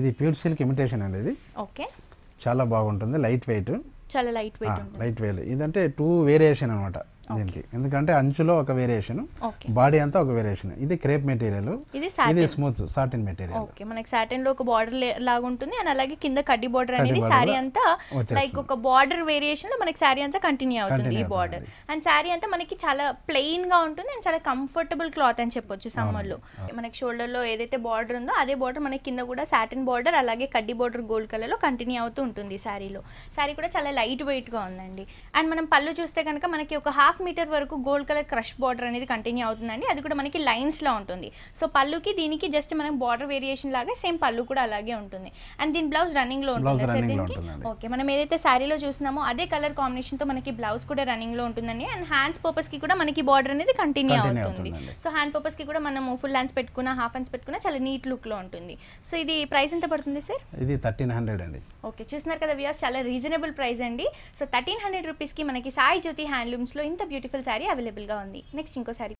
ఇది pure silk imitation అండి. ఇది ఓకే, చాలా బాగుంటుంది, లైట్ వెయిట్. చాలా లైట్ వెయిట్ ఉంటుంది. లైట్ వెయిట్ ఇదంటే 2 వేరియేషన్ అనమాట దీనికి. ఎందుకంటే అంచులో ఒక వేరియేషన్, బాడీ అంతా ఒక వేరియేషన్. ఇది క్రేప్ మెటీరియల్, ఇది స్మూత్ సాటిన్ మెటీరియల్. ఓకే, మనకి సాటిన్ లో ఒక బార్డర్ లాగా ఉంటుంది అండ్ అలాగే కింద కడ్డీ బార్డర్ అనేది సారీ అంతా లైక్ ఒక బార్డర్ వేరియేషన్ లో మనకి సారీ అంతా కంటిన్యూ అవుతుంది ఈ బార్డర్. అండ్ సారీ అంతా మనకి చాలా ప్లెయిన్ గా ఉంటుంది అండ్ చాలా కంఫర్టబుల్ క్లాత్ అని చెప్పొచ్చు సమ్మర్ లో. మనకి షోల్డర్ లో ఏదైతే బార్డర్ ఉందో అదే బార్డర్ మనకి కింద కూడా సాటిన్ బార్డర్ అలాగే కడ్డీ బార్డర్ గోల్డ్ కలర్ లో కంటిన్యూ అవుతూ ఉంటుంది సారీలో. సారీ కూడా చాలా లైట్ వెయిట్ గా ఉందండి. అండ్ మనం పళ్ళు చూస్తే కనుక మనకి ఒక 1/2 మీటర్ వరకు గోల్డ్ కలర్ క్రష్ బార్డర్ అనేది కంటిన్యూ అవుతుందండి. అది కూడా మనకి లైన్స్ లో ఉంటుంది. సో పళ్ళుకి దీనికి జస్ట్ మనం బార్డర్ వేరియేషన్ లాగా సేమ్ పళ్ళు కూడా అలాగే ఉంటుంది. అండ్ దీని బ్లౌజ్ రన్నింగ్ లో ఉంటుంది సార్ దీనికి. ఓకే, మనం ఏదైతే సారీలో చూస్తున్నామో అదే కలర్ కాంబినేషన్ తో మనకి బ్లౌజ్ కూడా రన్నింగ్ లో ఉంటుందండి. అండ్ హ్యాండ్స్ పర్పస్ కి కూడా మనకి బార్డర్ అనేది కంటిన్యూ అవుతుంది. సో హ్యాండ్ పర్పస్ కి కూడా మనం ఫుల్ హ్యాండ్స్ పెట్టుకున్నా హాఫ్ హ్యాండ్స్ పెట్టుకున్నా చాలా నీట్ లుక్ లో ఉంటుంది. సో ఇది ప్రైస్ ఎంత పడుతుంది సార్? ఇది 1300 అండి. ఓకే, చూస్తున్నారు కదా వ్యూయర్స్, చాలా రీజనబుల్ ప్రైస్ అండి. సో 1300 రూపీస్ కి మనకి సాయి జ్యోతి హ్యాండ్లూమ్స్ లో ఇంత బ్యూటిఫుల్ సారీ అవైలబుల్ గా ఉంది. నెక్స్ట్ ఇంకో సారీ